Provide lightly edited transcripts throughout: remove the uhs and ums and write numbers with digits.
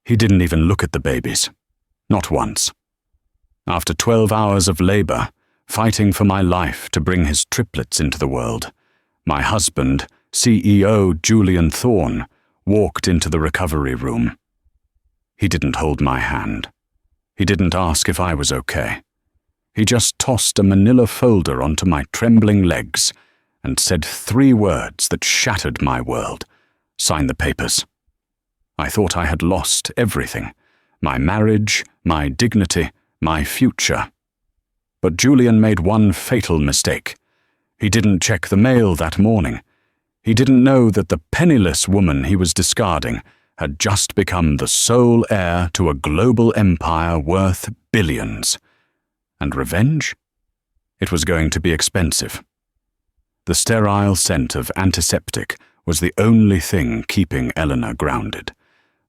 He didn't even look at the babies. Not once. After 12 hours of labor, fighting for my life to bring his triplets into the world, my husband, CEO Julian Thorne, walked into the recovery room. He didn't hold my hand. He didn't ask if I was okay. He just tossed a manila folder onto my trembling legs and said 3 words that shattered my world. "Sign the papers." I thought I had lost everything. My marriage, my dignity, my future. But Julian made one fatal mistake. He didn't check the mail that morning. He didn't know that the penniless woman he was discarding had just become the sole heir to a global empire worth billions. And revenge? It was going to be expensive. The sterile scent of antiseptic was the only thing keeping Eleanor grounded.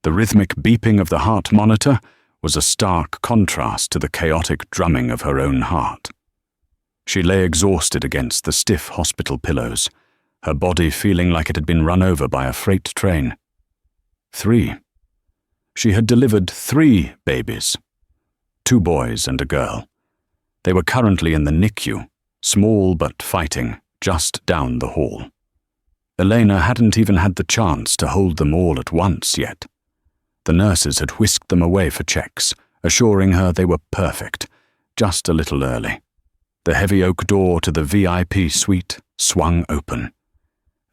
The rhythmic beeping of the heart monitor was a stark contrast to the chaotic drumming of her own heart. She lay exhausted against the stiff hospital pillows, her body feeling like it had been run over by a freight train. 3. She had delivered 3 babies. 2 boys and a girl. They were currently in the NICU, small but fighting, just down the hall. Elena hadn't even had the chance to hold them all at once yet. The nurses had whisked them away for checks, assuring her they were perfect, just a little early. The heavy oak door to the VIP suite swung open.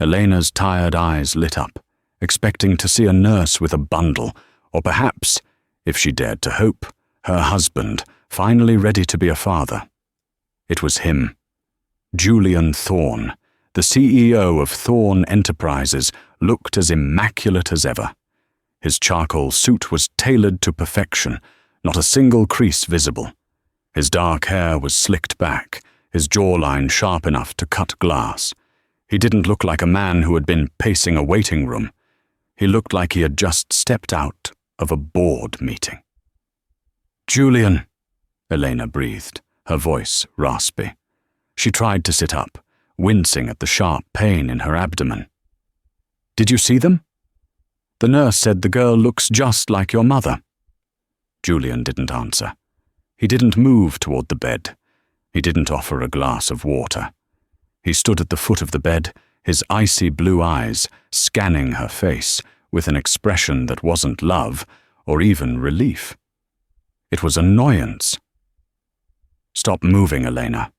Elena's tired eyes lit up, expecting to see a nurse with a bundle, or perhaps, if she dared to hope, her husband, finally ready to be a father. It was him. Julian Thorne, the CEO of Thorne Enterprises, looked as immaculate as ever. His charcoal suit was tailored to perfection, not a single crease visible. His dark hair was slicked back, his jawline sharp enough to cut glass. He didn't look like a man who had been pacing a waiting room. He looked like he had just stepped out of a board meeting. "Julian," Elena breathed, her voice raspy. She tried to sit up, wincing at the sharp pain in her abdomen. "Did you see them? The nurse said the girl looks just like your mother." Julian didn't answer. He didn't move toward the bed. He didn't offer a glass of water. He stood at the foot of the bed, his icy blue eyes scanning her face with an expression that wasn't love or even relief. It was annoyance. "Stop moving, Elena.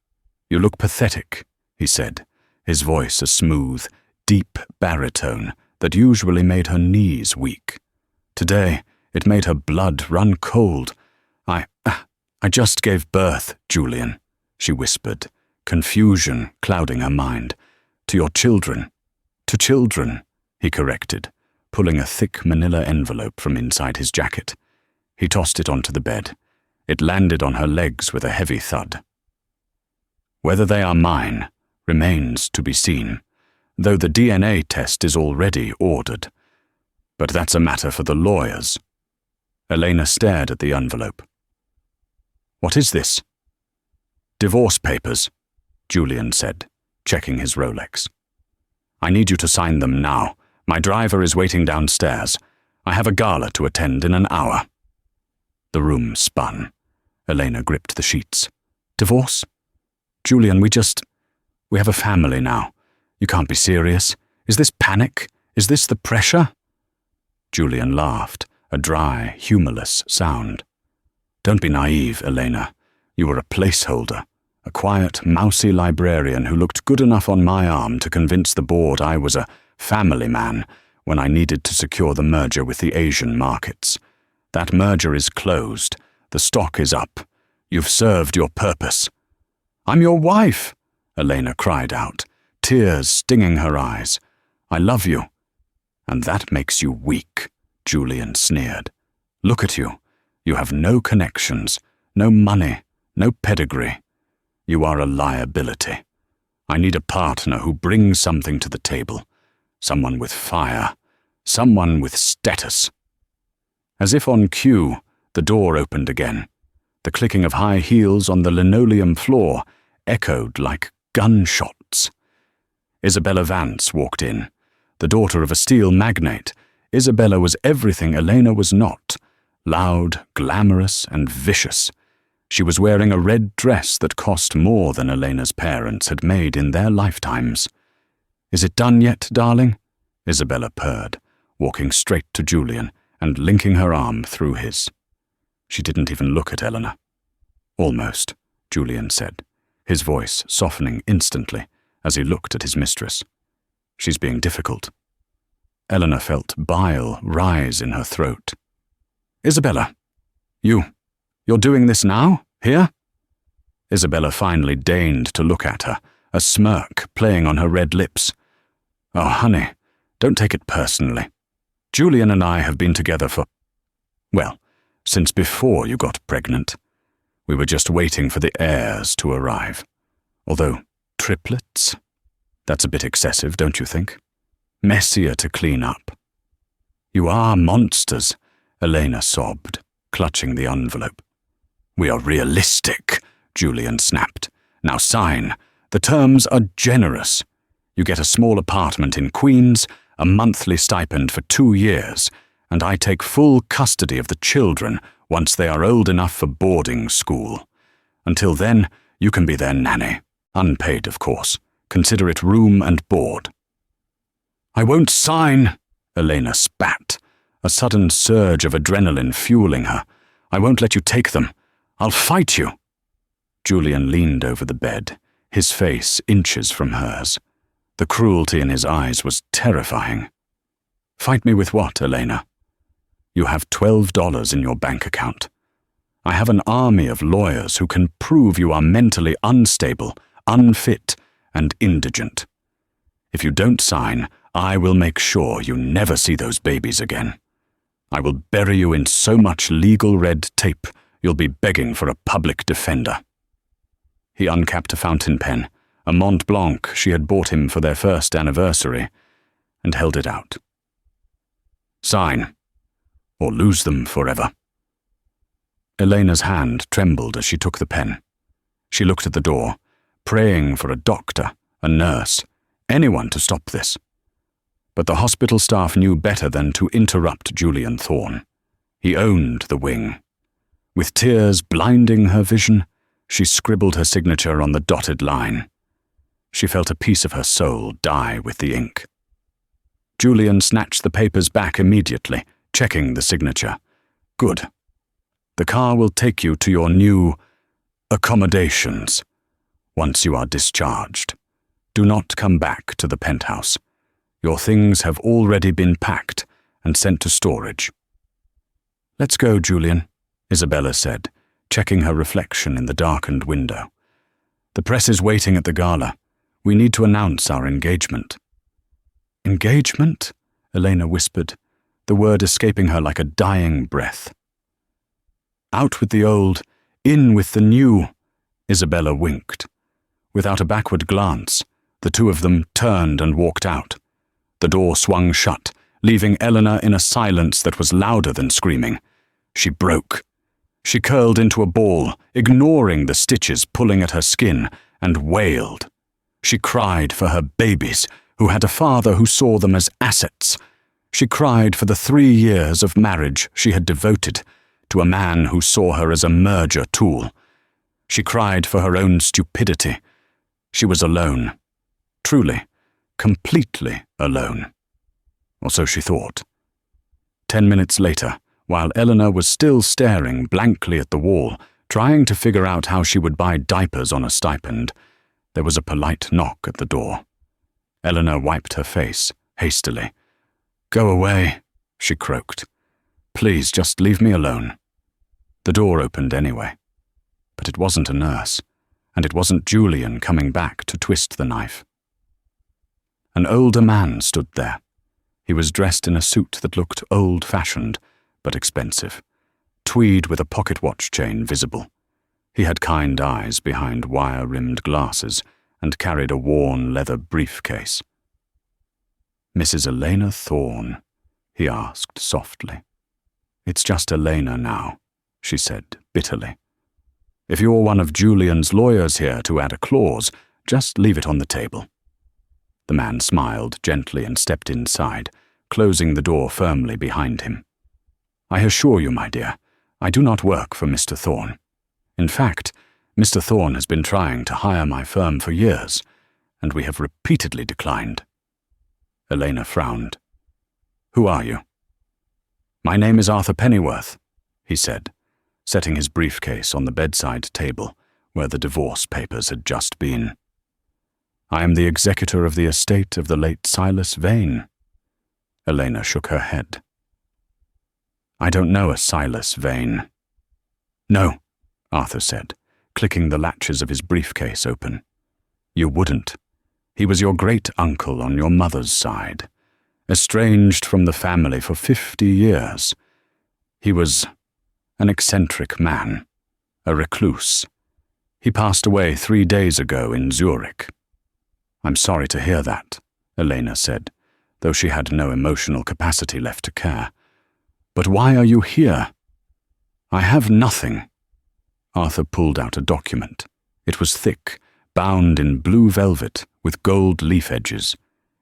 You look pathetic," he said, his voice a smooth, deep baritone that usually made her knees weak. Today, it made her blood run cold. I just gave birth, Julian," she whispered, confusion clouding her mind. "To your children." "To children," he corrected, pulling a thick manila envelope from inside his jacket. He tossed it onto the bed. It landed on her legs with a heavy thud. "Whether they are mine remains to be seen, though the DNA test is already ordered. But that's a matter for the lawyers." Elena stared at the envelope. "What is this?" "Divorce papers," Julian said, checking his Rolex. "I need you to sign them now. My driver is waiting downstairs. I have a gala to attend in an hour." The room spun. Elena gripped the sheets. "Divorce? Julian, we have a family now. You can't be serious. Is this panic? Is this the pressure?" Julian laughed, a dry, humorless sound. "Don't be naive, Elena. You were a placeholder, a quiet, mousy librarian who looked good enough on my arm to convince the board I was a family man when I needed to secure the merger with the Asian markets. That merger is closed. The stock is up. You've served your purpose." "I'm your wife," Elena cried out, tears stinging her eyes. "I love you." "And that makes you weak," Julian sneered. "Look at you. You have no connections, no money, no pedigree. You are a liability. I need a partner who brings something to the table, someone with fire, someone with status." As if on cue, the door opened again. The clicking of high heels on the linoleum floor echoed like gunshots. Isabella Vance walked in, the daughter of a steel magnate, Isabella was everything Elena was not: loud, glamorous, and vicious. She was wearing a red dress that cost more than Elena's parents had made in their lifetimes. "Is it done yet, darling?" Isabella purred, walking straight to Julian and linking her arm through his. She didn't even look at Eleanor. "Almost," Julian said, his voice softening instantly as he looked at his mistress. "She's being difficult." Eleanor felt bile rise in her throat. "Isabella, you're doing this now? Here?" Isabella finally deigned to look at her, a smirk playing on her red lips. "Oh, honey, don't take it personally. Julian and I have been together since before you got pregnant. We were just waiting for the heirs to arrive. Although, triplets? That's a bit excessive, don't you think? Messier to clean up." "You are monsters," Elena sobbed, clutching the envelope. "We are realistic," Julian snapped. "Now sign. The terms are generous. You get a small apartment in Queens, a monthly stipend for 2 years, and I take full custody of the children once they are old enough for boarding school. Until then, you can be their nanny. Unpaid, of course. Consider it room and board." "I won't sign," Elena spat, a sudden surge of adrenaline fueling her. "I won't let you take them. I'll fight you." Julian leaned over the bed, his face inches from hers. The cruelty in his eyes was terrifying. "Fight me with what, Elena?" "You have $12 in your bank account. I have an army of lawyers who can prove you are mentally unstable, unfit, and indigent. If you don't sign, I will make sure you never see those babies again. I will bury you in so much legal red tape you'll be begging for a public defender." He uncapped a fountain pen, a Mont Blanc she had bought him for their first anniversary, and held it out. "Sign, or lose them forever." Elena's hand trembled as she took the pen. She looked at the door, praying for a doctor, a nurse, anyone to stop this. But the hospital staff knew better than to interrupt Julian Thorne. He owned the wing. With tears blinding her vision, she scribbled her signature on the dotted line. She felt a piece of her soul die with the ink. Julian snatched the papers back immediately, checking the signature. "Good. The car will take you to your new accommodations once you are discharged. Do not come back to the penthouse. Your things have already been packed and sent to storage." "Let's go, Julian," Isabella said, checking her reflection in the darkened window. "The press is waiting at the gala. We need to announce our engagement." "Engagement?" Elena whispered, the word escaping her like a dying breath. "Out with the old, in with the new," Isabella winked. Without a backward glance, the two of them turned and walked out. The door swung shut, leaving Eleanor in a silence that was louder than screaming. She broke. She curled into a ball, ignoring the stitches pulling at her skin, and wailed. She cried for her babies, who had a father who saw them as assets. She cried for the 3 years of marriage she had devoted to a man who saw her as a merger tool. She cried for her own stupidity. She was alone. Truly, completely alone. Or so she thought. 10 minutes later, while Eleanor was still staring blankly at the wall, trying to figure out how she would buy diapers on a stipend, there was a polite knock at the door. Eleanor wiped her face, hastily. "Go away," she croaked. "Please, just leave me alone." The door opened anyway. But it wasn't a nurse, and it wasn't Julian coming back to twist the knife. An older man stood there. He was dressed in a suit that looked old-fashioned, but expensive, tweed with a pocket watch chain visible. He had kind eyes behind wire-rimmed glasses and carried a worn leather briefcase. "Mrs. Elena Thorne?" he asked softly. "It's just Elena now," she said bitterly. "If you're one of Julian's lawyers here to add a clause, just leave it on the table." The man smiled gently and stepped inside, closing the door firmly behind him. "I assure you, my dear, I do not work for Mr. Thorne. In fact, Mr. Thorne has been trying to hire my firm for years, and we have repeatedly declined." Elena frowned. "Who are you?" "My name is Arthur Pennyworth," he said, setting his briefcase on the bedside table where the divorce papers had just been. "I am the executor of the estate of the late Silas Vane." Elena shook her head. "I don't know a Silas Vane." "No," Arthur said, clicking the latches of his briefcase open. "You wouldn't. He was your great-uncle on your mother's side, estranged from the family for 50 years. He was an eccentric man, a recluse. He passed away 3 days ago in Zurich." "I'm sorry to hear that," Elena said, though she had no emotional capacity left to care. "But why are you here?" "I have nothing." Arthur pulled out a document. It was thick, bound in blue velvet with gold leaf edges.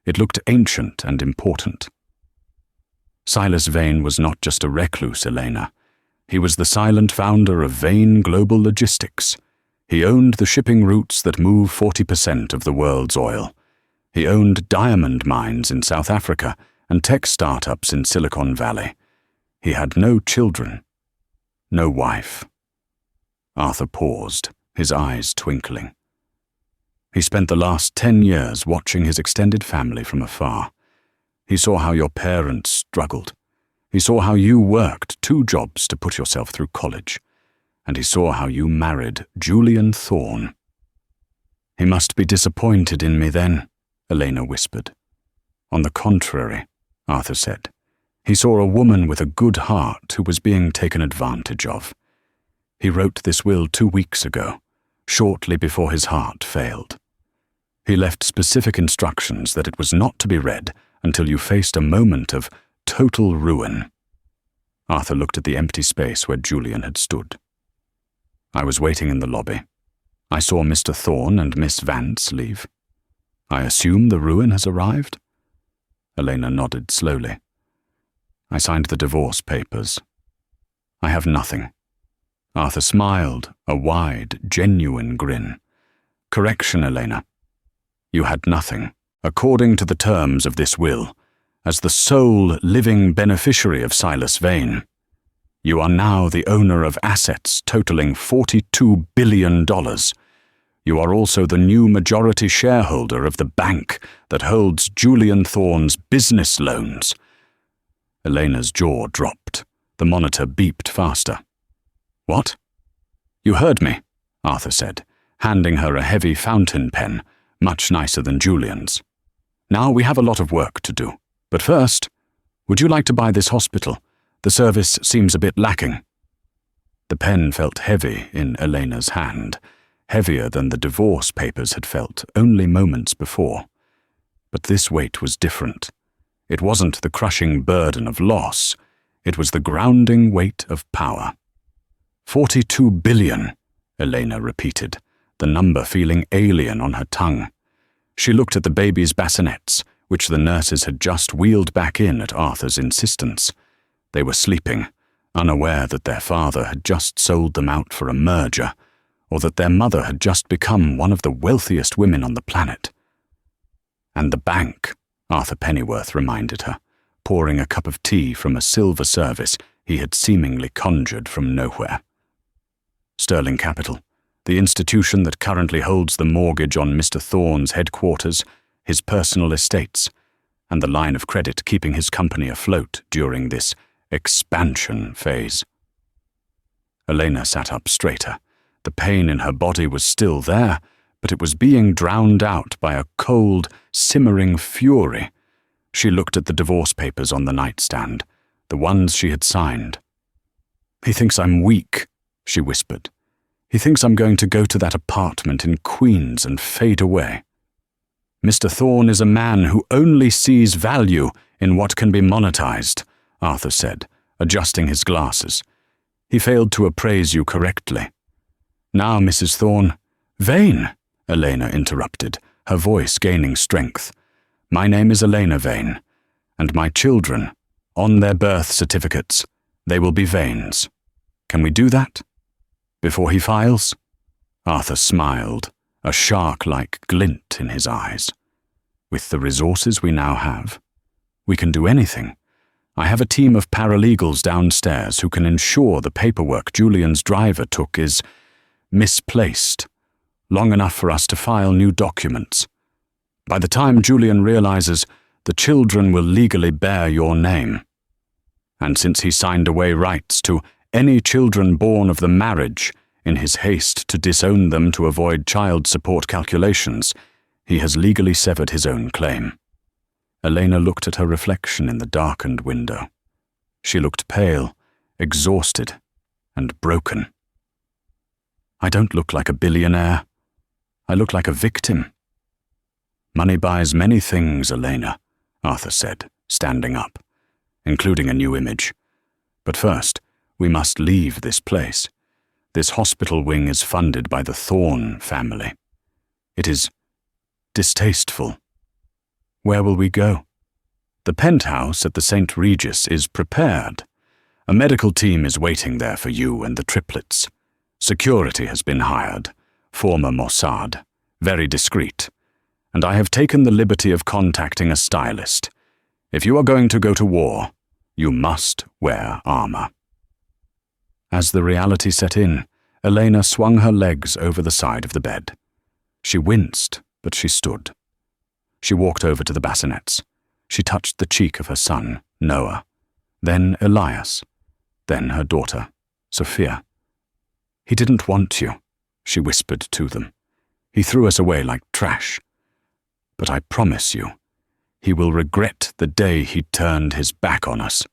It looked ancient and important. Silas Vane was not just a recluse, Elena. He was the silent founder of Vane Global Logistics. He owned the shipping routes that move 40% of the world's oil. He owned diamond mines in South Africa and tech startups in Silicon Valley. He had no children, no wife. Arthur paused, his eyes twinkling. He spent the last 10 years watching his extended family from afar. He saw how your parents struggled. He saw how you worked 2 jobs to put yourself through college. And he saw how you married Julian Thorne. "He must be disappointed in me then," Elena whispered. "On the contrary," Arthur said. "He saw a woman with a good heart who was being taken advantage of. He wrote this will 2 weeks ago, shortly before his heart failed. He left specific instructions that it was not to be read until you faced a moment of total ruin." Arthur looked at the empty space where Julian had stood. "I was waiting in the lobby. I saw Mr. Thorne and Miss Vance leave. I assume the ruin has arrived?" Elena nodded slowly. "I signed the divorce papers. I have nothing." Arthur smiled, a wide, genuine grin. "Correction, Elena. You had nothing, according to the terms of this will, as the sole living beneficiary of Silas Vane. You are now the owner of assets totaling $42 billion. You are also the new majority shareholder of the bank that holds Julian Thorne's business loans." Elena's jaw dropped. The monitor beeped faster. "What?" "You heard me," Arthur said, handing her a heavy fountain pen, much nicer than Julian's. "Now we have a lot of work to do. But first, would you like to buy this hospital? The service seems a bit lacking." The pen felt heavy in Elena's hand, heavier than the divorce papers had felt only moments before. But this weight was different. It wasn't the crushing burden of loss. It was the grounding weight of power. 42 billion, Elena repeated, the number feeling alien on her tongue. She looked at the baby's bassinets, which the nurses had just wheeled back in at Arthur's insistence. They were sleeping, unaware that their father had just sold them out for a merger, or that their mother had just become one of the wealthiest women on the planet. "And the bank," Arthur Pennyworth reminded her, pouring a cup of tea from a silver service he had seemingly conjured from nowhere. "Sterling Capital, the institution that currently holds the mortgage on Mr. Thorne's headquarters, his personal estates, and the line of credit keeping his company afloat during this expansion phase." Elena sat up straighter. The pain in her body was still there, but it was being drowned out by a cold, simmering fury. She looked at the divorce papers on the nightstand, the ones she had signed. "He thinks I'm weak," she whispered. "He thinks I'm going to go to that apartment in Queens and fade away." "Mr. Thorne is a man who only sees value in what can be monetized," Arthur said, adjusting his glasses. "He failed to appraise you correctly." "Now, Mrs. Thorne—" "Vane," Elena interrupted, her voice gaining strength. "My name is Elena Vane. And my children, on their birth certificates, they will be Vane's. Can we do that? Before he files?" Arthur smiled, a shark-like glint in his eyes. "With the resources we now have, we can do anything. I have a team of paralegals downstairs who can ensure the paperwork Julian's driver took is misplaced, long enough for us to file new documents. By the time Julian realizes, the children will legally bear your name. And since he signed away rights to any children born of the marriage in his haste to disown them to avoid child support calculations, he has legally severed his own claim." Elena looked at her reflection in the darkened window. She looked pale, exhausted, and broken. "I don't look like a billionaire. I look like a victim." "Money buys many things, Elena," Arthur said, standing up, including a new image. "But first, we must leave this place. This hospital wing is funded by the Thorne family. It is distasteful. Where will we go? The penthouse at the St. Regis is prepared. A medical team is waiting there for you and the triplets. Security has been hired, former Mossad, very discreet. And I have taken the liberty of contacting a stylist. If you are going to go to war, you must wear armor." As the reality set in, Elena swung her legs over the side of the bed. She winced, but she stood. She walked over to the bassinets. She touched the cheek of her son, Noah, then Elias, then her daughter, Sophia. "He didn't want you," she whispered to them. "He threw us away like trash. But I promise you, he will regret the day he turned his back on us."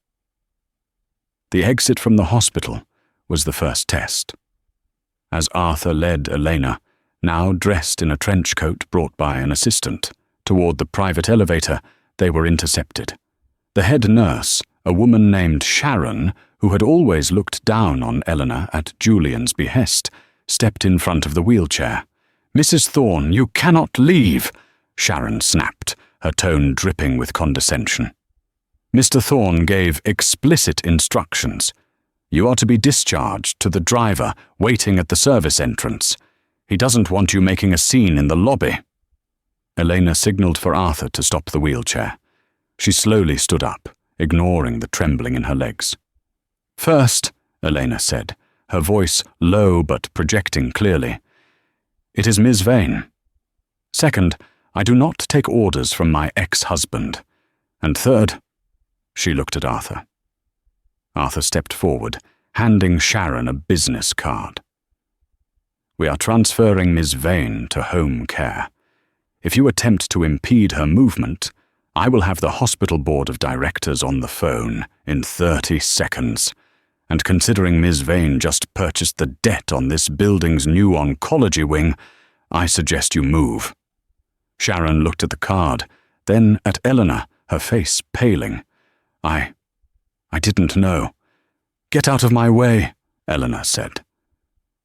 The exit from the hospital was the first test. As Arthur led Elena, now dressed in a trench coat brought by an assistant, toward the private elevator, they were intercepted. The head nurse, a woman named Sharon, who had always looked down on Eleanor at Julian's behest, stepped in front of the wheelchair. "Mrs. Thorne, you cannot leave," Sharon snapped, her tone dripping with condescension. Mr. Thorne gave explicit instructions. "You are to be discharged to the driver waiting at the service entrance. He doesn't want you making a scene in the lobby." Elena signaled for Arthur to stop the wheelchair. She slowly stood up, ignoring the trembling in her legs. "First," Elena said, her voice low but projecting clearly, "it is Ms. Vane. Second, I do not take orders from my ex-husband. And third," she looked at Arthur. Arthur stepped forward, handing Sharon a business card. "We are transferring Ms. Vane to home care. If you attempt to impede her movement, I will have the hospital board of directors on the phone in 30 seconds. And considering Ms. Vane just purchased the debt on this building's new oncology wing, I suggest you move." Sharon looked at the card, then at Eleanor, her face paling. I didn't know." "Get out of my way," Eleanor said.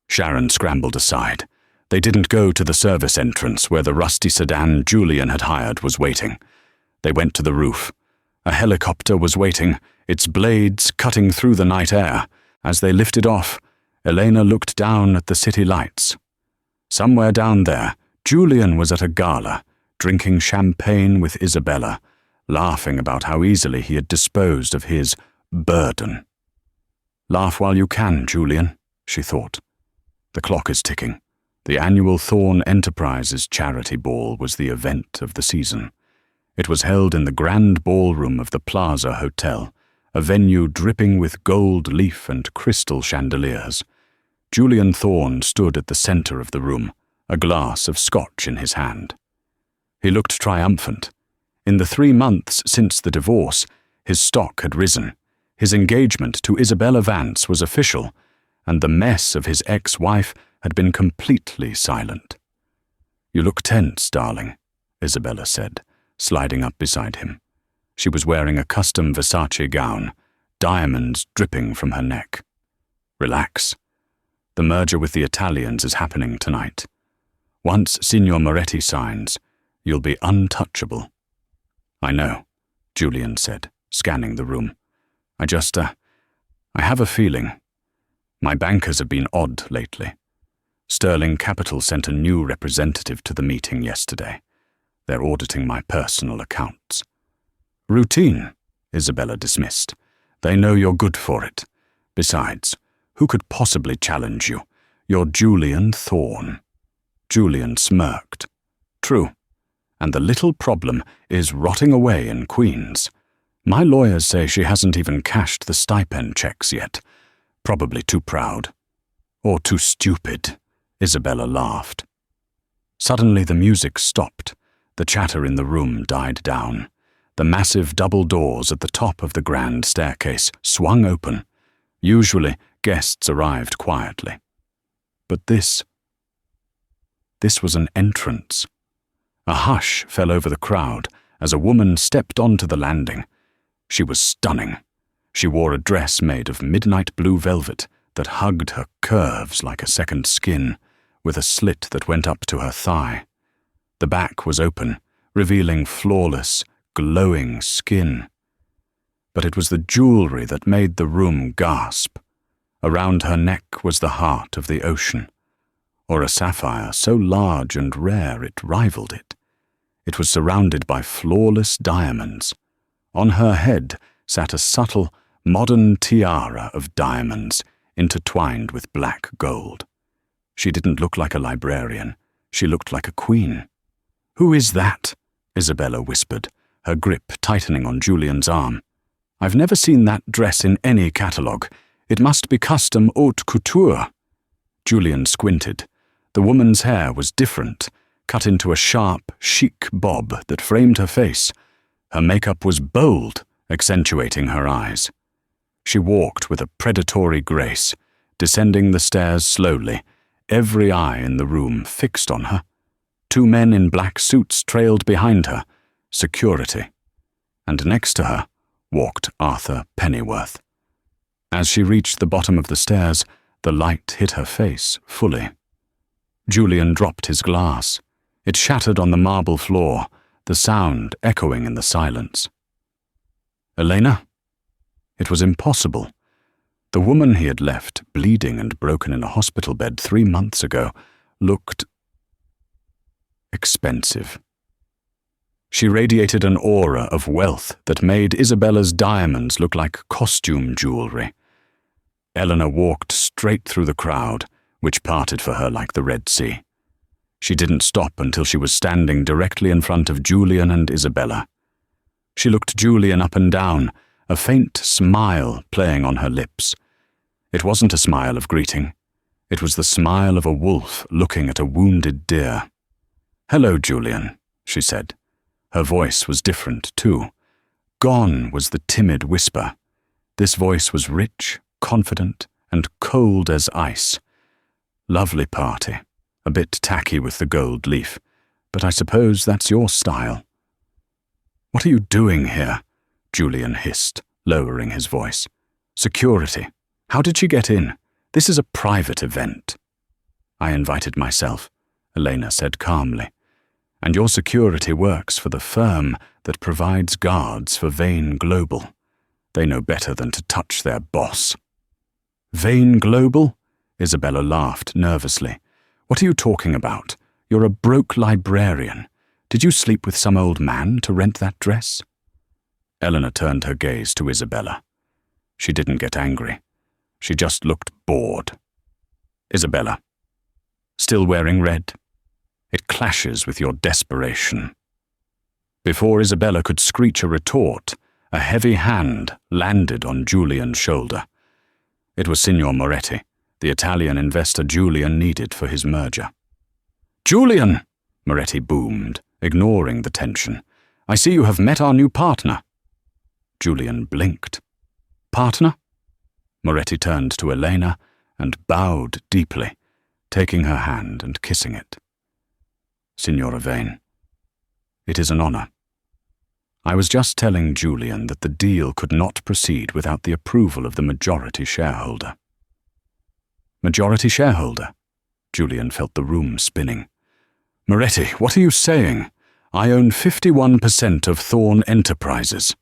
Sharon scrambled aside. They didn't go to the service entrance where the rusty sedan Julian had hired was waiting. They went to the roof. A helicopter was waiting, its blades cutting through the night air. As they lifted off, Elena looked down at the city lights. Somewhere down there, Julian was at a gala, drinking champagne with Isabella, laughing about how easily he had disposed of his burden. "Laugh while you can, Julian," she thought. The clock is ticking. The annual Thorne Enterprises charity ball was the event of the season. It was held in the grand ballroom of the Plaza Hotel, a venue dripping with gold leaf and crystal chandeliers. Julian Thorne stood at the center of the room, a glass of scotch in his hand. He looked triumphant. In the 3 months since the divorce, his stock had risen. His engagement to Isabella Vance was official, and the mess of his ex-wife had been completely silent. "You look tense, darling," Isabella said, sliding up beside him. She was wearing a custom Versace gown, diamonds dripping from her neck. "Relax. The merger with the Italians is happening tonight. Once Signor Moretti signs, you'll be untouchable." "I know. Julian said, scanning the room. I have a feeling. My bankers have been odd lately. Sterling Capital sent a new representative to the meeting yesterday. They're auditing my personal accounts. Routine, Isabella dismissed. They know you're good for it. Besides, who could possibly challenge you? You're Julian Thorne. Julian smirked. True. And the little problem is rotting away in Queens. My lawyers say she hasn't even cashed the stipend checks yet. Probably too proud. Or too stupid, Isabella laughed. Suddenly the music stopped. The chatter in the room died down. The massive double doors at the top of the grand staircase swung open. Usually, guests arrived quietly. But this was an entrance. A hush fell over the crowd as a woman stepped onto the landing. She was stunning. She wore a dress made of midnight blue velvet that hugged her curves like a second skin, with a slit that went up to her thigh. The back was open, revealing flawless, glowing skin. But it was the jewelry that made the room gasp. Around her neck was the heart of the ocean, or a sapphire so large and rare it rivaled it. It was surrounded by flawless diamonds. On her head sat a subtle, modern tiara of diamonds intertwined with black gold. She didn't look like a librarian. She looked like a queen. "Who is that?" Isabella whispered, her grip tightening on Julian's arm. "I've never seen that dress in any catalogue. It must be custom haute couture." Julian squinted. The woman's hair was different, cut into a sharp, chic bob that framed her face. Her makeup was bold, accentuating her eyes. She walked with a predatory grace, descending the stairs slowly, every eye in the room fixed on her. Two men in black suits trailed behind her, security. And next to her walked Arthur Pennyworth. As she reached the bottom of the stairs, the light hit her face fully. Julian dropped his glass. It shattered on the marble floor, the sound echoing in the silence. Elena? It was impossible. The woman he had left, bleeding and broken in a hospital bed 3 months ago, looked expensive. She radiated an aura of wealth that made Isabella's diamonds look like costume jewelry. Eleanor walked straight through the crowd, which parted for her like the Red Sea. She didn't stop until she was standing directly in front of Julian and Isabella. She looked Julian up and down, a faint smile playing on her lips. It wasn't a smile of greeting. It was the smile of a wolf looking at a wounded deer. "Hello, Julian," she said. Her voice was different, too. Gone was the timid whisper. This voice was rich, confident, and cold as ice. Lovely party. A bit tacky with the gold leaf, but I suppose that's your style. "What are you doing here?" Julian hissed, lowering his voice. "Security. How did she get in? This is a private event." "I invited myself," Elena said calmly. "And your security works for the firm that provides guards for Vane Global. They know better than to touch their boss." "Vane Global?" Isabella laughed nervously. "What are you talking about? You're a broke librarian. Did you sleep with some old man to rent that dress?" Eleanor turned her gaze to Isabella. She didn't get angry. She just looked bored. "Isabella, still wearing red? It clashes with your desperation." Before Isabella could screech a retort, a heavy hand landed on Julian's shoulder. It was Signor Moretti, the Italian investor Julian needed for his merger. "Julian!" Moretti boomed, ignoring the tension. "I see you have met our new partner." Julian blinked. "Partner?" Moretti turned to Elena and bowed deeply, taking her hand and kissing it. "Signora Vane, it is an honor. I was just telling Julian that the deal could not proceed without the approval of the majority shareholder." "Majority shareholder?" Julian felt the room spinning. "Moretti, what are you saying? I own 51% of Thorne Enterprises."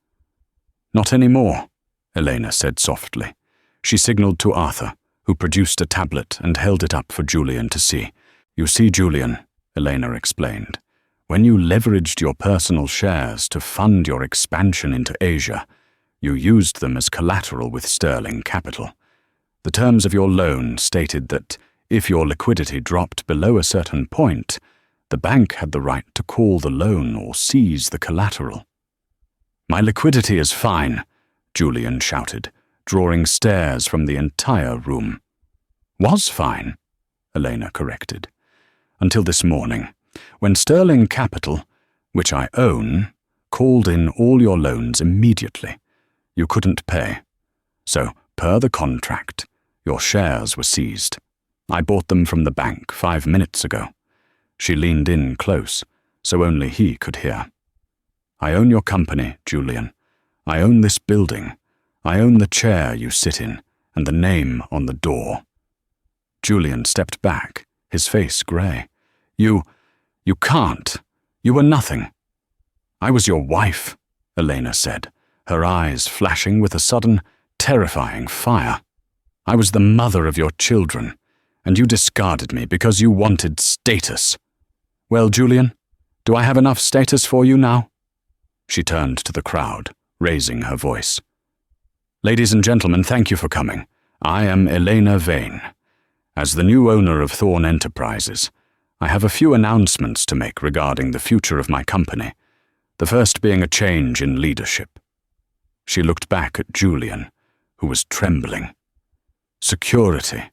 Not anymore, Elena said softly. She signaled to Arthur, who produced a tablet and held it up for Julian to see. You see, Julian, Elena explained, when you leveraged your personal shares to fund your expansion into Asia, you used them as collateral with sterling capital. The terms of your loan stated that if your liquidity dropped below a certain point, the bank had the right to call the loan or seize the collateral. My liquidity is fine, Julian shouted, drawing stares from the entire room. Was fine, Elena corrected. Until this morning, when Sterling Capital, which I own, called in all your loans immediately. You couldn't pay. So, per the contract, your shares were seized. I bought them from the bank 5 minutes ago. She leaned in close, so only he could hear. I own your company, Julian. I own this building. I own the chair you sit in, and the name on the door. Julian stepped back, his face grey. You can't. You were nothing. I was your wife, Elena said, her eyes flashing with a sudden, terrifying fire. I was the mother of your children, and you discarded me because you wanted status. Well, Julian, do I have enough status for you now? She turned to the crowd, raising her voice. Ladies and gentlemen, thank you for coming. I am Elena Vane. As the new owner of Thorn Enterprises, I have a few announcements to make regarding the future of my company, the first being a change in leadership. She looked back at Julian, who was trembling. Security,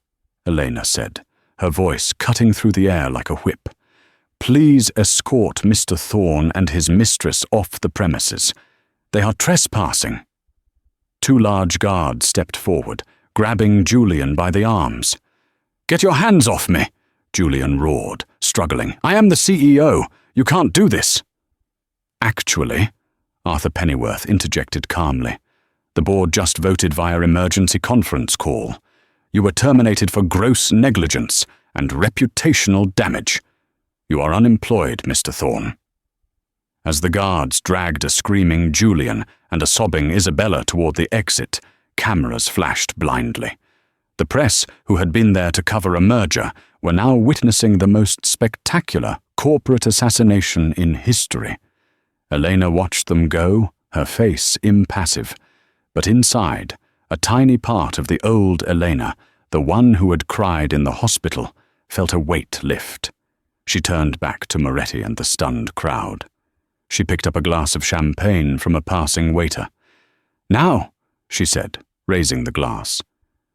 Elena said, her voice cutting through the air like a whip. Please escort Mr. Thorn and his mistress off the premises. They are trespassing. 2 large guards stepped forward, grabbing Julian by the arms. Get your hands off me, Julian roared, struggling. I am the CEO. You can't do this. Actually, Arthur Pennyworth interjected calmly, the board just voted via emergency conference call. You were terminated for gross negligence and reputational damage. You are unemployed, Mr. Thorn. As the guards dragged a screaming Julian and a sobbing Isabella toward the exit, cameras flashed blindly. The press, who had been there to cover a merger, were now witnessing the most spectacular corporate assassination in history. Elena watched them go, her face impassive. But inside, a tiny part of the old Elena, the one who had cried in the hospital, felt a weight lift. She turned back to Moretti and the stunned crowd. She picked up a glass of champagne from a passing waiter. Now, she said, raising the glass,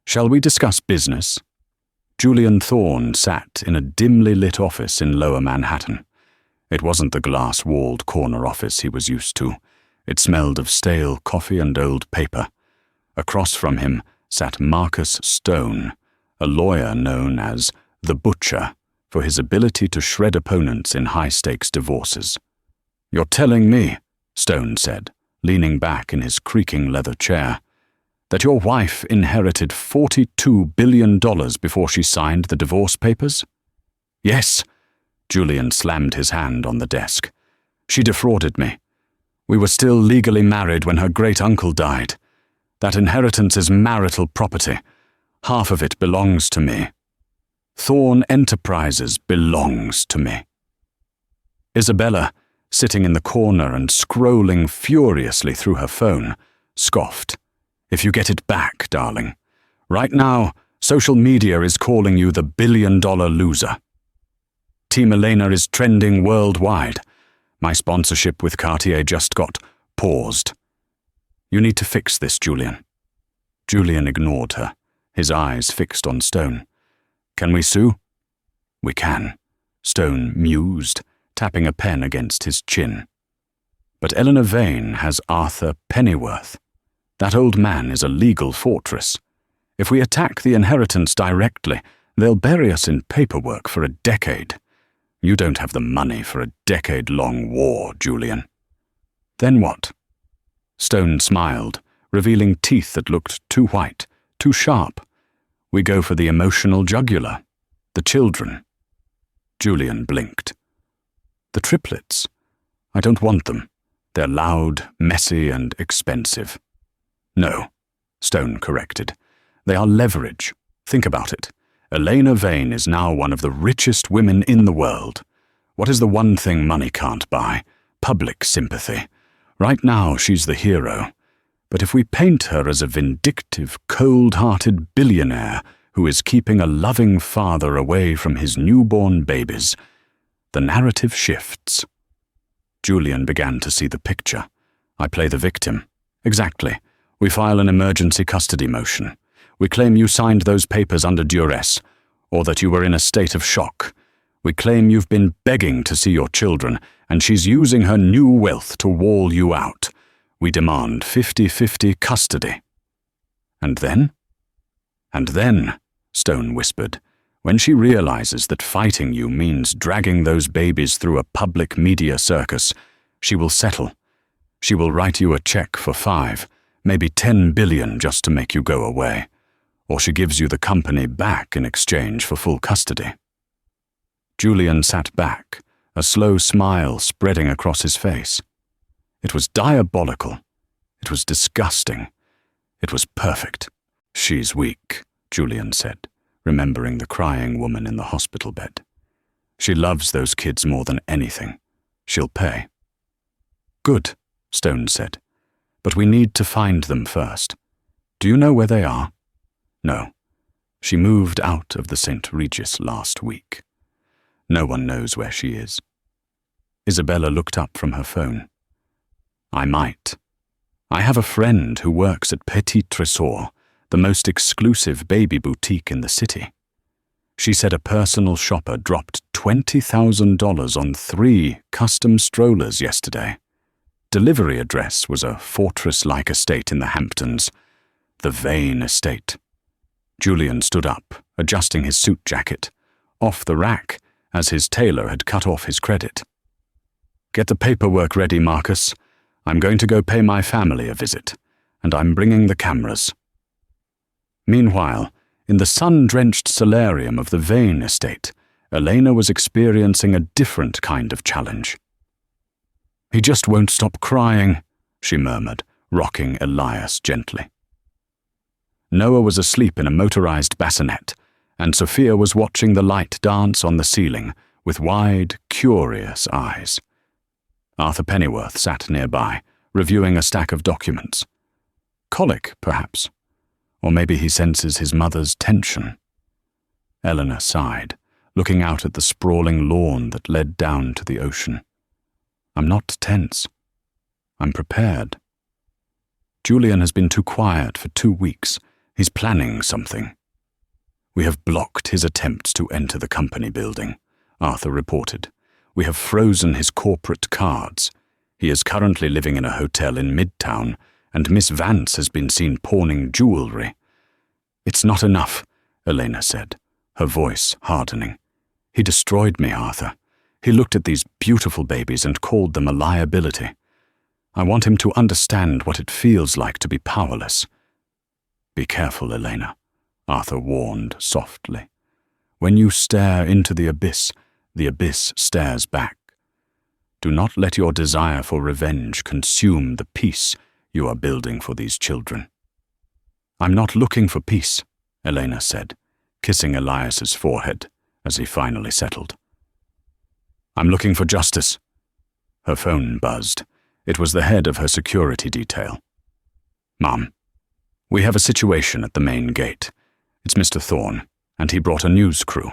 shall we discuss business? Julian Thorn sat in a dimly lit office in Lower Manhattan. It wasn't the glass-walled corner office he was used to. It smelled of stale coffee and old paper. Across from him sat Marcus Stone, a lawyer known as the Butcher for his ability to shred opponents in high-stakes divorces. You're telling me, Stone said, leaning back in his creaking leather chair, that your wife inherited $42 billion before she signed the divorce papers? Yes, Julian slammed his hand on the desk. She defrauded me. We were still legally married when her great-uncle died. That inheritance is marital property. Half of it belongs to me. Thorn Enterprises belongs to me. Isabella, sitting in the corner and scrolling furiously through her phone, scoffed. If you get it back, darling. Right now, social media is calling you the billion-dollar loser. Team Elena is trending worldwide. My sponsorship with Cartier just got paused. You need to fix this, Julian. Julian ignored her, his eyes fixed on Stone. Can we sue? We can, Stone mused, tapping a pen against his chin. But Eleanor Vane has Arthur Pennyworth. That old man is a legal fortress. If we attack the inheritance directly, they'll bury us in paperwork for a decade. You don't have the money for a decade-long war, Julian. Then what? Stone smiled, revealing teeth that looked too white, too sharp. We go for the emotional jugular. The children. Julian blinked. The triplets. I don't want them. They're loud, messy, and expensive. No, Stone corrected. They are leverage. Think about it. Elena Vane is now one of the richest women in the world. What is the one thing money can't buy? Public sympathy. Right now, she's the hero. But if we paint her as a vindictive, cold-hearted billionaire who is keeping a loving father away from his newborn babies, the narrative shifts. Julian began to see the picture. I play the victim. Exactly. We file an emergency custody motion. We claim you signed those papers under duress, or that you were in a state of shock. We claim you've been begging to see your children, and she's using her new wealth to wall you out. We demand 50-50 custody. And then? And then, Stone whispered, when she realizes that fighting you means dragging those babies through a public media circus, she will settle. She will write you a check for 5, maybe 10 billion just to make you go away. Or she gives you the company back in exchange for full custody. Julian sat back, a slow smile spreading across his face. It was diabolical. It was disgusting. It was perfect. She's weak, Julian said, remembering the crying woman in the hospital bed. She loves those kids more than anything. She'll pay. Good, Stone said. But we need to find them first. Do you know where they are? No. She moved out of the St. Regis last week. No one knows where she is. Isabella looked up from her phone. I might. I have a friend who works at Petit Tresor, the most exclusive baby boutique in the city. She said a personal shopper dropped $20,000 on 3 custom strollers yesterday. Delivery address was a fortress-like estate in the Hamptons, the Vane estate. Julian stood up, adjusting his suit jacket, off the rack, as his tailor had cut off his credit. Get the paperwork ready, Marcus. I'm going to go pay my family a visit, and I'm bringing the cameras. Meanwhile, in the sun-drenched solarium of the Vane estate, Elena was experiencing a different kind of challenge. He just won't stop crying, she murmured, rocking Elias gently. Noah was asleep in a motorized bassinet, and Sophia was watching the light dance on the ceiling with wide, curious eyes. Arthur Pennyworth sat nearby, reviewing a stack of documents. Colic, perhaps. Or maybe he senses his mother's tension. Eleanor sighed, looking out at the sprawling lawn that led down to the ocean. I'm not tense. I'm prepared. Julian has been too quiet for 2 weeks. He's planning something. We have blocked his attempts to enter the company building, Arthur reported. We have frozen his corporate cards. He is currently living in a hotel in Midtown, and Miss Vance has been seen pawning jewelry. It's not enough, Elena said, her voice hardening. He destroyed me, Arthur. He looked at these beautiful babies and called them a liability. I want him to understand what it feels like to be powerless. Be careful, Elena, Arthur warned softly. When you stare into the abyss stares back. Do not let your desire for revenge consume the peace you are building for these children. I'm not looking for peace, Elena said, kissing Elias's forehead as he finally settled. I'm looking for justice. Her phone buzzed. It was the head of her security detail. Mom, we have a situation at the main gate. It's Mr. Thorne, and he brought a news crew.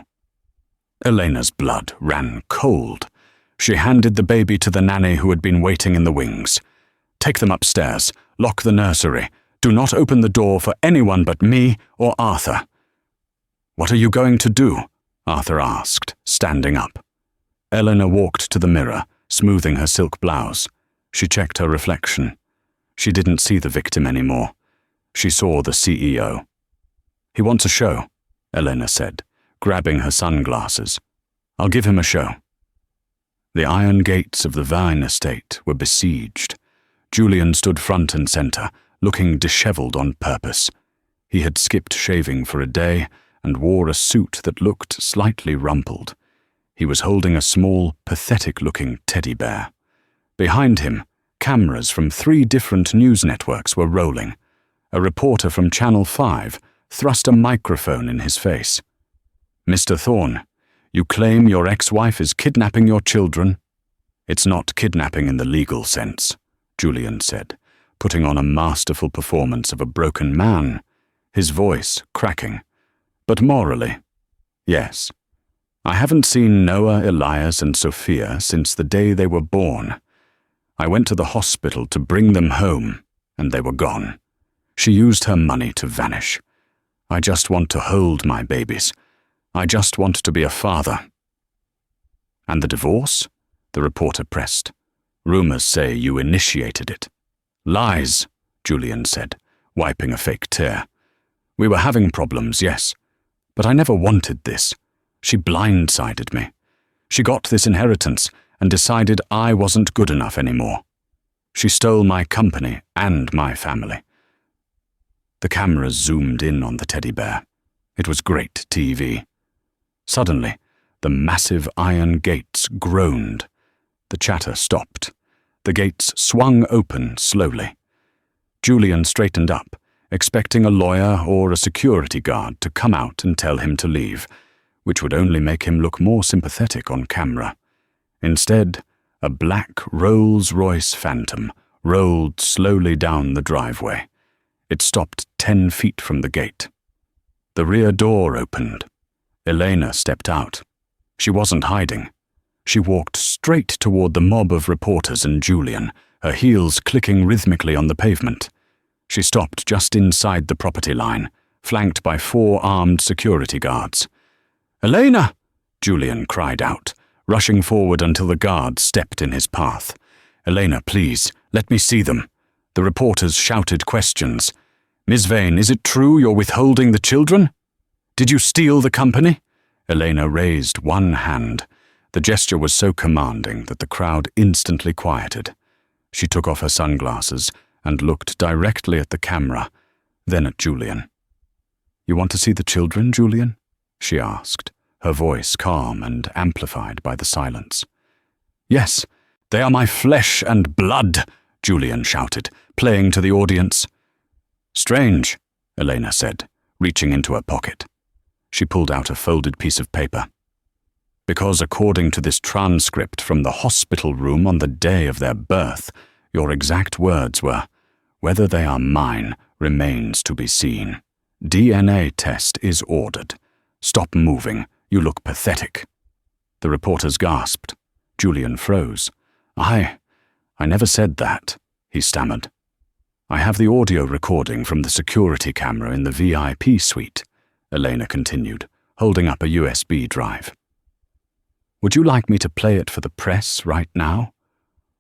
Elena's blood ran cold. She handed the baby to the nanny who had been waiting in the wings. Take them upstairs. Lock the nursery. Do not open the door for anyone but me or Arthur. What are you going to do? Arthur asked, standing up. Eleanor walked to the mirror, smoothing her silk blouse. She checked her reflection. She didn't see the victim anymore. She saw the CEO. He wants a show, Elena said, grabbing her sunglasses. I'll give him a show. The iron gates of the Vane estate were besieged. Julian stood front and center, looking disheveled on purpose. He had skipped shaving for a day and wore a suit that looked slightly rumpled. He was holding a small, pathetic-looking teddy bear. Behind him, cameras from 3 different news networks were rolling. a reporter from Channel 5 thrust a microphone in his face. "Mr. Thorne, you claim your ex-wife is kidnapping your children?" "It's not kidnapping in the legal sense," Julian said, putting on a masterful performance of a broken man, his voice cracking. "But morally, yes. I haven't seen Noah, Elias, and Sophia since the day they were born. I went to the hospital to bring them home, and they were gone. She used her money to vanish. I just want to hold my babies. I just want to be a father." "And the divorce?" the reporter pressed. "Rumors say you initiated it." "Lies," Julian said, wiping a fake tear. "We were having problems, yes, but I never wanted this. She blindsided me. She got this inheritance and decided I wasn't good enough anymore. She stole my company and my family." The cameras zoomed in on the teddy bear. It was great TV. Suddenly, the massive iron gates groaned. The chatter stopped. The gates swung open slowly. Julian straightened up, expecting a lawyer or a security guard to come out and tell him to leave, which would only make him look more sympathetic on camera. Instead, a black Rolls-Royce Phantom rolled slowly down the driveway. It stopped 10 feet from the gate. The rear door opened. Elena stepped out. She wasn't hiding. She walked straight toward the mob of reporters and Julian, her heels clicking rhythmically on the pavement. She stopped just inside the property line, flanked by 4 armed security guards. "Elena!" Julian cried out, rushing forward until the guard stepped in his path. "Elena, please, let me see them." The reporters shouted questions. "Ms. Vane, is it true you're withholding the children? Did you steal the company?" Elena raised one hand. The gesture was so commanding that the crowd instantly quieted. She took off her sunglasses and looked directly at the camera, then at Julian. "You want to see the children, Julian?" she asked, her voice calm and amplified by the silence. "Yes, they are my flesh and blood," Julian shouted, playing to the audience. "Strange," Elena said, reaching into her pocket. She pulled out a folded piece of paper. "Because according to this transcript from the hospital room on the day of their birth, your exact words were, 'Whether they are mine remains to be seen. DNA test is ordered. Stop moving. You look pathetic.'" The reporters gasped. Julian froze. I never said that," he stammered. "I have the audio recording from the security camera in the VIP suite," Elena continued, holding up a USB drive. "Would you like me to play it for the press right now?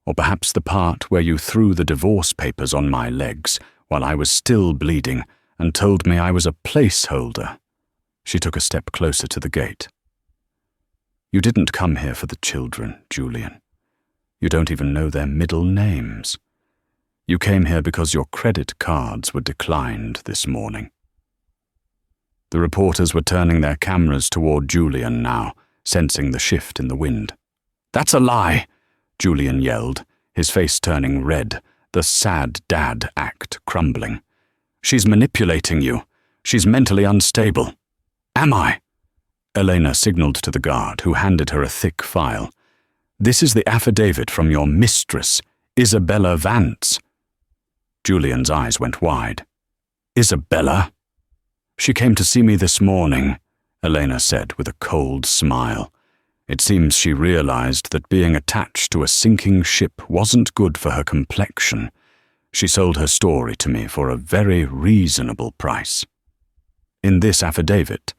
Or perhaps the part where you threw the divorce papers on my legs while I was still bleeding and told me I was a placeholder?" She took a step closer to the gate. "You didn't come here for the children, Julian. You don't even know their middle names. You came here because your credit cards were declined this morning." The reporters were turning their cameras toward Julian now, sensing the shift in the wind. "That's a lie!" Julian yelled, his face turning red, the sad dad act crumbling. "She's manipulating you. She's mentally unstable." "Am I?" Elena signaled to the guard, who handed her a thick file. "This is the affidavit from your mistress, Isabella Vance." Julian's eyes went wide. "Isabella?" "She came to see me this morning," Elena said with a cold smile. It seems she realized that being attached to a sinking ship wasn't good for her complexion. She sold her story to me for a very reasonable price. In this affidavit,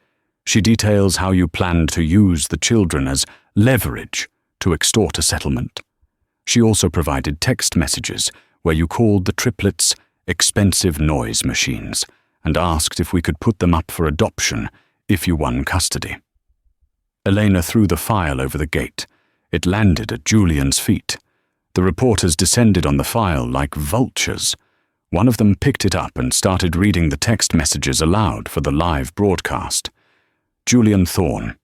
she details how you planned to use the children as leverage to extort a settlement. She also provided text messages where you called the triplets expensive noise machines and asked if we could put them up for adoption if you won custody. Elena threw the file over the gate. It landed at Julian's feet. The reporters descended on the file like vultures. One of them picked it up and started reading the text messages aloud for the live broadcast. "Julian Thorne,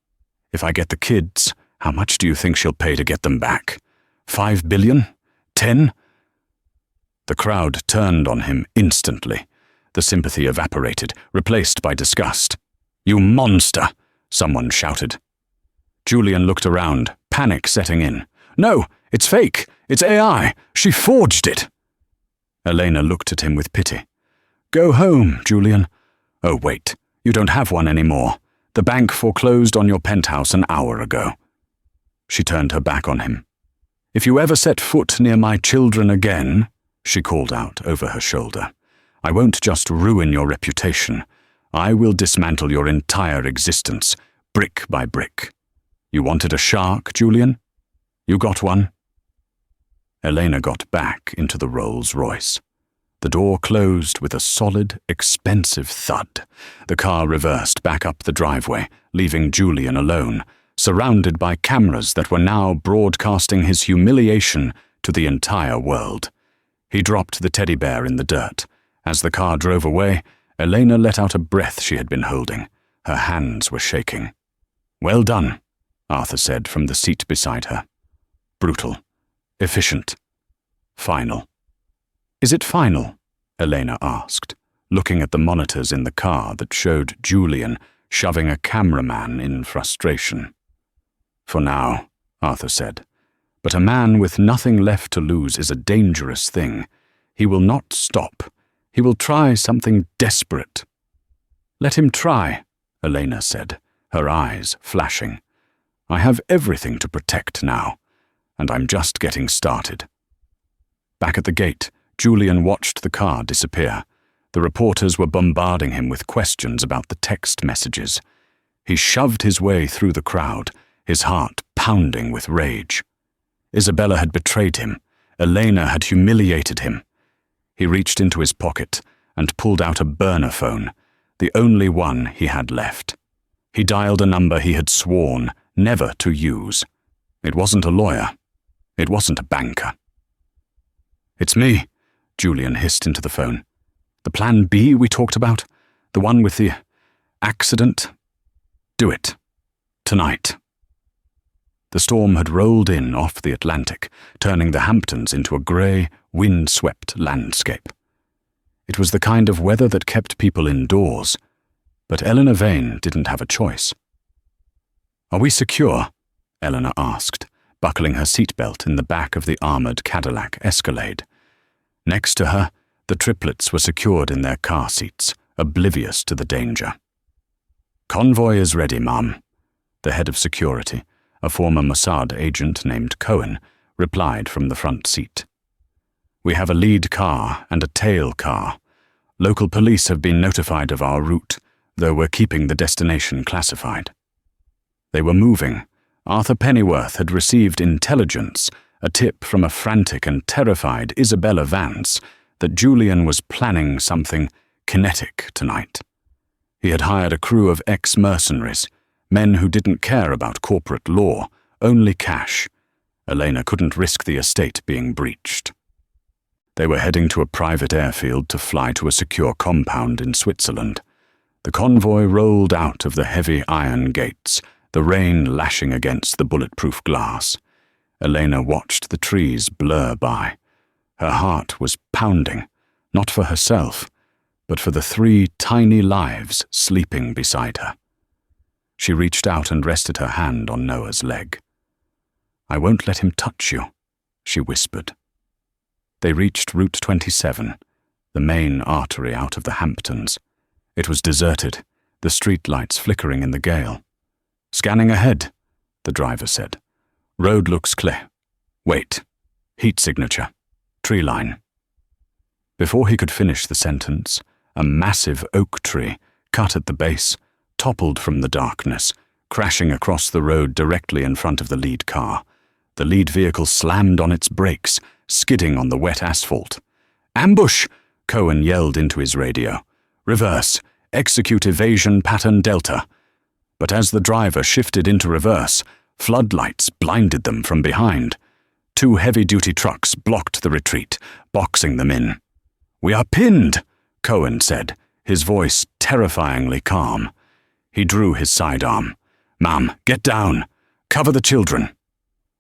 if I get the kids, how much do you think she'll pay to get them back? 5 billion? 10? The crowd turned on him instantly. The sympathy evaporated, replaced by disgust. "You monster!" someone shouted. Julian looked around, panic setting in. "No, it's fake! It's AI! She forged it!" Elena looked at him with pity. "Go home, Julian. Oh, wait, you don't have one anymore. The bank foreclosed on your penthouse an hour ago." She turned her back on him. "If you ever set foot near my children again," she called out over her shoulder, "I won't just ruin your reputation. I will dismantle your entire existence, brick by brick. You wanted a shark, Julian? You got one?" Elena got back into the Rolls-Royce. The door closed with a solid, expensive thud. The car reversed back up the driveway, leaving Julian alone, surrounded by cameras that were now broadcasting his humiliation to the entire world. He dropped the teddy bear in the dirt. As the car drove away, Elena let out a breath she had been holding. Her hands were shaking. "Well done," Arthur said from the seat beside her. "Brutal. Efficient. Final." "Is it final?" Elena asked, looking at the monitors in the car that showed Julian shoving a cameraman in frustration. "For now," Arthur said, "but a man with nothing left to lose is a dangerous thing. He will not stop. He will try something desperate." "Let him try," Elena said, her eyes flashing. "I have everything to protect now, and I'm just getting started." Back at the gate, Julian watched the car disappear. The reporters were bombarding him with questions about the text messages. He shoved his way through the crowd, his heart pounding with rage. Isabella had betrayed him. Elena had humiliated him. He reached into his pocket and pulled out a burner phone, the only one he had left. He dialed a number he had sworn never to use. It wasn't a lawyer. It wasn't a banker. "It's me," Julian hissed into the phone. "The plan B we talked about? The one with the accident? Do it. Tonight." The storm had rolled in off the Atlantic, turning the Hamptons into a grey, wind-swept landscape. It was the kind of weather that kept people indoors, but Eleanor Vane didn't have a choice. "Are we secure?" Eleanor asked, buckling her seatbelt in the back of the armoured Cadillac Escalade. Next to her, the triplets were secured in their car seats, oblivious to the danger. "Convoy is ready, Ma'am," the head of security, a former Mossad agent named Cohen, replied from the front seat. "We have a lead car and a tail car. Local police have been notified of our route, though we're keeping the destination classified." They were moving. Arthur Pennyworth had received intelligence, a tip from a frantic and terrified Isabella Vance, that Julian was planning something kinetic tonight. He had hired a crew of ex-mercenaries, men who didn't care about corporate law, only cash. Elena couldn't risk the estate being breached. They were heading to a private airfield to fly to a secure compound in Switzerland. The convoy rolled out of the heavy iron gates, the rain lashing against the bulletproof glass. Elena watched the trees blur by. Her heart was pounding, not for herself, but for the 3 tiny lives sleeping beside her. She reached out and rested her hand on Noah's leg. "I won't let him touch you," she whispered. They reached Route 27, the main artery out of the Hamptons. It was deserted, the streetlights flickering in the gale. "Scanning ahead," the driver said. "Road looks clear. Wait. Heat signature. Tree line." Before he could finish the sentence, a massive oak tree, cut at the base, toppled from the darkness, crashing across the road directly in front of the lead car. The lead vehicle slammed on its brakes, skidding on the wet asphalt. "Ambush!" Cohen yelled into his radio. "Reverse. Execute evasion pattern Delta." But as the driver shifted into reverse, floodlights blinded them from behind. 2 heavy-duty trucks blocked the retreat, boxing them in. "We are pinned," Cohen said, his voice terrifyingly calm. He drew his sidearm. "Ma'am, get down. Cover the children."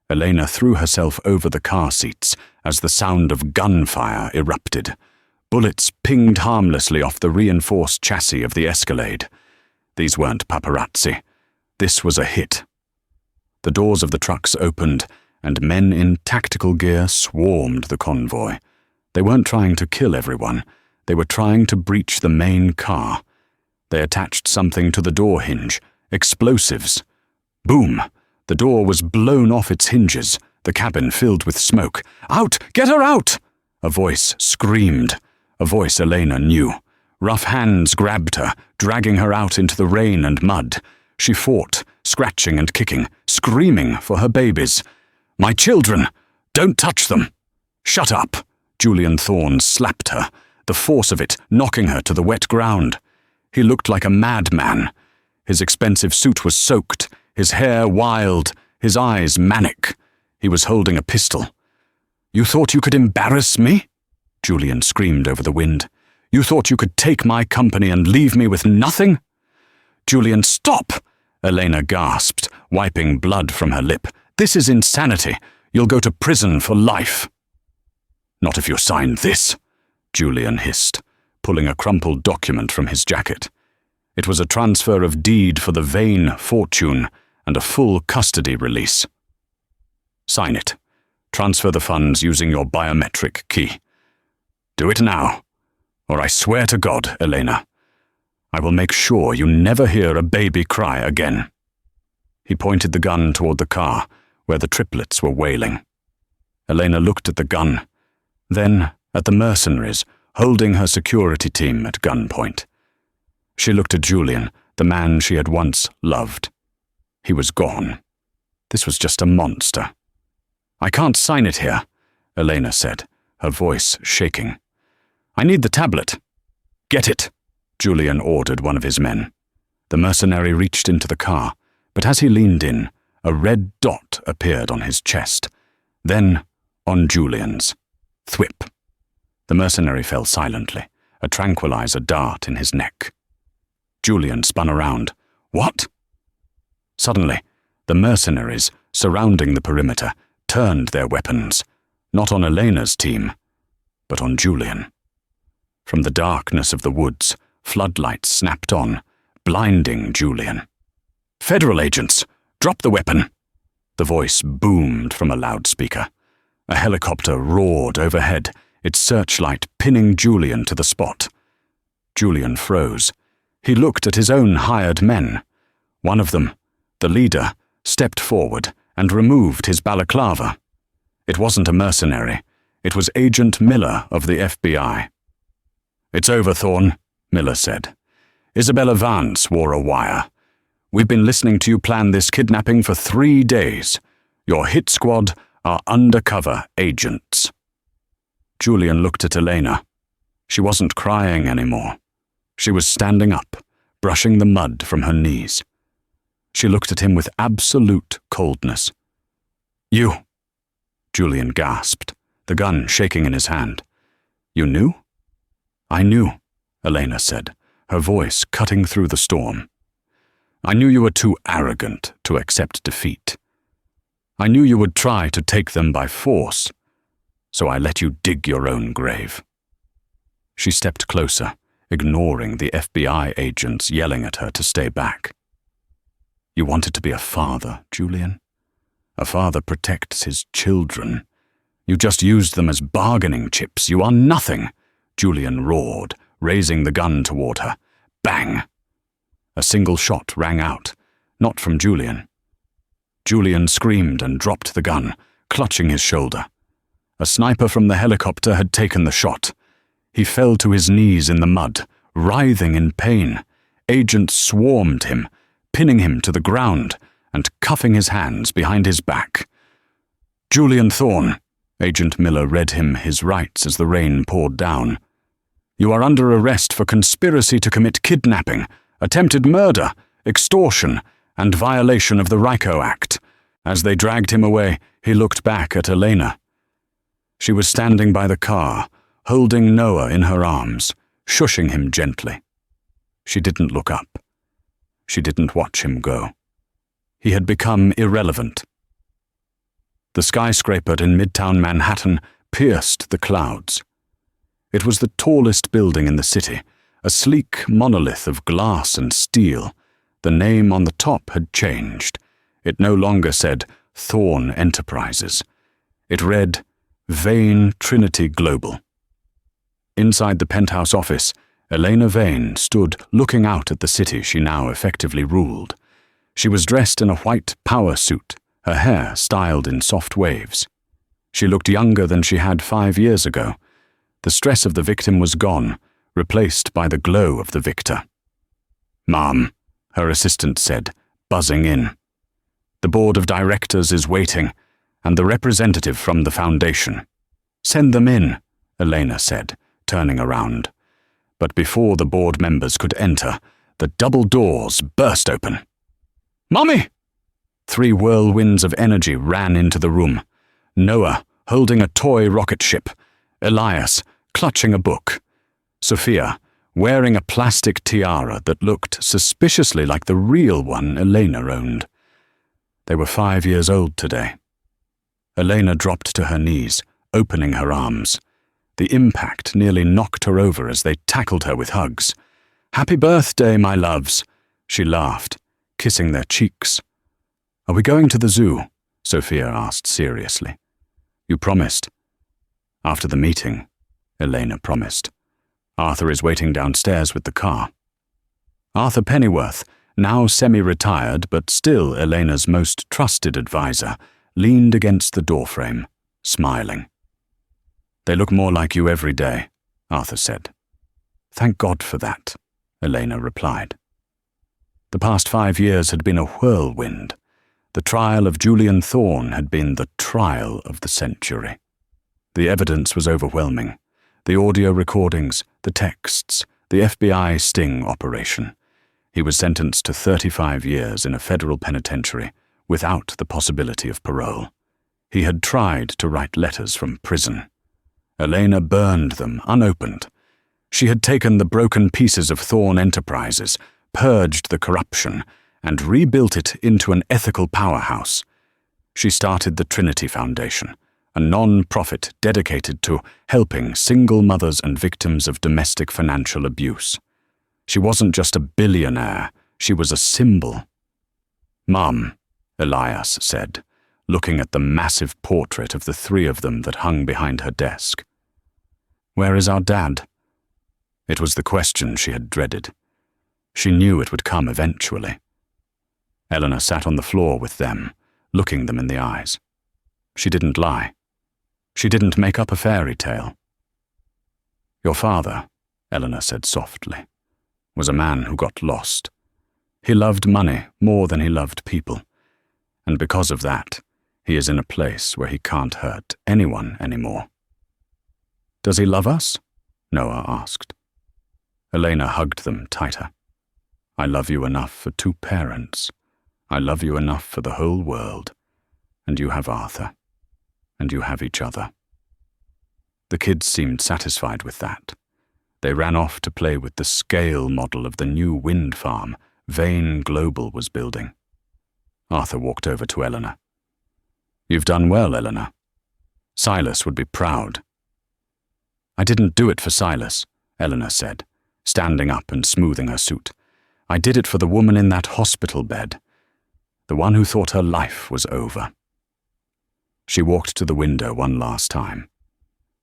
Elena threw herself over the car seats as the sound of gunfire erupted. Bullets pinged harmlessly off the reinforced chassis of the Escalade. These weren't paparazzi. This was a hit. The doors of the trucks opened, and men in tactical gear swarmed the convoy. They weren't trying to kill everyone. They were trying to breach the main car. They attached something to the door hinge. Explosives. Boom! The door was blown off its hinges, the cabin filled with smoke. "Out! Get her out!" A voice screamed. A voice Elena knew. Rough hands grabbed her, dragging her out into the rain and mud. She fought, scratching and kicking, screaming for her babies. "My children! Don't touch them!" "Shut up!" Julian Thorne slapped her, the force of it knocking her to the wet ground. He looked like a madman. His expensive suit was soaked, his hair wild, his eyes manic. He was holding a pistol. "You thought you could embarrass me?" Julian screamed over the wind. "You thought you could take my company and leave me with nothing?" "Julian, stop!" Elena gasped, wiping blood from her lip. "This is insanity. You'll go to prison for life." "Not if you sign this," Julian hissed, pulling a crumpled document from his jacket. It was a transfer of deed for the Vane fortune and a full custody release. "Sign it. Transfer the funds using your biometric key. Do it now, or I swear to God, Elena, I will make sure you never hear a baby cry again." He pointed the gun toward the car, where the triplets were wailing. Elena looked at the gun, then at the mercenaries holding her security team at gunpoint. She looked at Julian, the man she had once loved. He was gone. This was just a monster. "I can't sign it here," Elena said, her voice shaking. "I need the tablet." "Get it," Julian ordered one of his men. The mercenary reached into the car, but as he leaned in, a red dot appeared on his chest, then on Julian's. Thwip. The mercenary fell silently, a tranquilizer dart in his neck. Julian spun around. "What?" Suddenly, the mercenaries, surrounding the perimeter, turned their weapons, not on Elena's team, but on Julian. From the darkness of the woods, floodlights snapped on, blinding Julian. "Federal agents! Drop the weapon!" The voice boomed from a loudspeaker. A helicopter roared overhead, its searchlight pinning Julian to the spot. Julian froze. He looked at his own hired men. One of them, the leader, stepped forward and removed his balaclava. It wasn't a mercenary. It was Agent Miller of the FBI. "It's over, Thorne," Miller said. "Isabella Vance wore a wire. We've been listening to you plan this kidnapping for 3 days. Your hit squad are undercover agents." Julian looked at Elena. She wasn't crying anymore. She was standing up, brushing the mud from her knees. She looked at him with absolute coldness. "You," Julian gasped, the gun shaking in his hand. "You knew?" "I knew," Elena said, her voice cutting through the storm. "I knew you were too arrogant to accept defeat. I knew you would try to take them by force, so I let you dig your own grave." She stepped closer, ignoring the FBI agents yelling at her to stay back. "You wanted to be a father, Julian. A father protects his children. You just used them as bargaining chips. You are nothing," Julian roared, raising the gun toward her. Bang! A single shot rang out, not from Julian. Julian screamed and dropped the gun, clutching his shoulder. A sniper from the helicopter had taken the shot. He fell to his knees in the mud, writhing in pain. Agents swarmed him, pinning him to the ground and cuffing his hands behind his back. "Julian Thorne," Agent Miller read him his rights as the rain poured down. "You are under arrest for conspiracy to commit kidnapping, attempted murder, extortion, and violation of the RICO Act." As they dragged him away, he looked back at Elena. She was standing by the car, holding Noah in her arms, shushing him gently. She didn't look up. She didn't watch him go. He had become irrelevant. The skyscraper in Midtown Manhattan pierced the clouds. It was the tallest building in the city, a sleek monolith of glass and steel. The name on the top had changed. It no longer said Thorn Enterprises. It read Vane Trinity Global. Inside the penthouse office, Elena Vane stood looking out at the city she now effectively ruled. She was dressed in a white power suit, her hair styled in soft waves. She looked younger than she had 5 years ago. The stress of the victim was gone, replaced by the glow of the victor. "Ma'am," her assistant said, buzzing in. "The board of directors is waiting, and the representative from the foundation." "Send them in," Elena said, turning around. But before the board members could enter, the double doors burst open. "Mommy!" 3 whirlwinds of energy ran into the room. Noah, holding a toy rocket ship. Elias, clutching a book. Sophia, wearing a plastic tiara that looked suspiciously like the real one Elena owned. They were 5 years old today. Elena dropped to her knees, opening her arms. The impact nearly knocked her over as they tackled her with hugs. "Happy birthday, my loves," she laughed, kissing their cheeks. "Are we going to the zoo?" Sophia asked seriously. "You promised." "After the meeting," Elena promised. "Arthur is waiting downstairs with the car." Arthur Pennyworth, now semi-retired but still Elena's most trusted advisor, leaned against the doorframe, smiling. "They look more like you every day," Arthur said. "Thank God for that," Elena replied. The past 5 years had been a whirlwind. The trial of Julian Thorne had been the trial of the century. The evidence was overwhelming. The audio recordings, the texts, the FBI sting operation. He was sentenced to 35 years in a federal penitentiary without the possibility of parole. He had tried to write letters from prison. Elena burned them unopened. She had taken the broken pieces of Thorn Enterprises, purged the corruption, and rebuilt it into an ethical powerhouse. She started the Trinity Foundation, a non-profit dedicated to helping single mothers and victims of domestic financial abuse. She wasn't just a billionaire, she was a symbol. "Mum," Elias said, looking at the massive portrait of the 3 of them that hung behind her desk. "Where is our dad?" It was the question she had dreaded. She knew it would come eventually. Eleanor sat on the floor with them, looking them in the eyes. She didn't lie. She didn't make up a fairy tale. "Your father," Eleanor said softly, "was a man who got lost. He loved money more than he loved people, and because of that, he is in a place where he can't hurt anyone anymore." "Does he love us?" Noah asked. Elena hugged them tighter. "I love you enough for 2 parents. I love you enough for the whole world. And you have Arthur. And you have each other." The kids seemed satisfied with that. They ran off to play with the scale model of the new wind farm Vane Global was building. Arthur walked over to Eleanor. "You've done well, Eleanor. Silas would be proud." "I didn't do it for Silas," Eleanor said, standing up and smoothing her suit. "I did it for the woman in that hospital bed, the one who thought her life was over." She walked to the window one last time.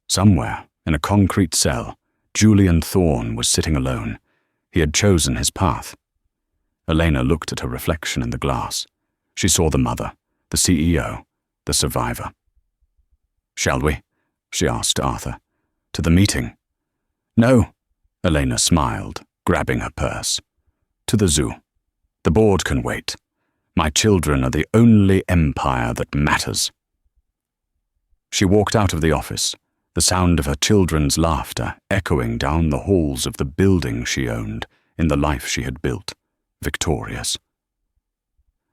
Somewhere, in a concrete cell, Julian Thorne was sitting alone. He had chosen his path. Elena looked at her reflection in the glass. She saw the mother, the CEO, the survivor. "Shall we?" she asked Arthur. "To the meeting?" "No," Elena smiled, grabbing her purse. "To the zoo. The board can wait. My children are the only empire that matters." She walked out of the office, the sound of her children's laughter echoing down the halls of the building she owned in the life she had built, victorious.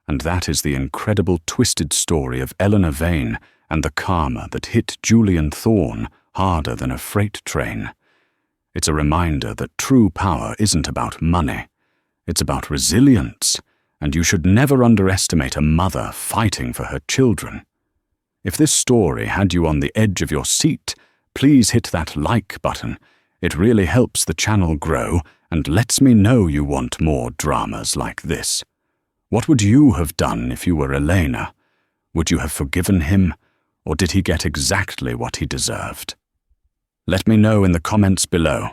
And that is the incredible twisted story of Eleanor Vane and the karma that hit Julian Thorne harder than a freight train. It's a reminder that true power isn't about money. It's about resilience, and you should never underestimate a mother fighting for her children. If this story had you on the edge of your seat, please hit that like button. It really helps the channel grow and lets me know you want more dramas like this. What would you have done if you were Elena? Would you have forgiven him, or did he get exactly what he deserved? Let me know in the comments below.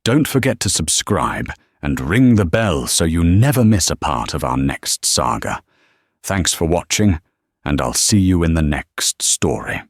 Don't forget to subscribe and ring the bell so you never miss a part of our next saga. Thanks for watching, and I'll see you in the next story.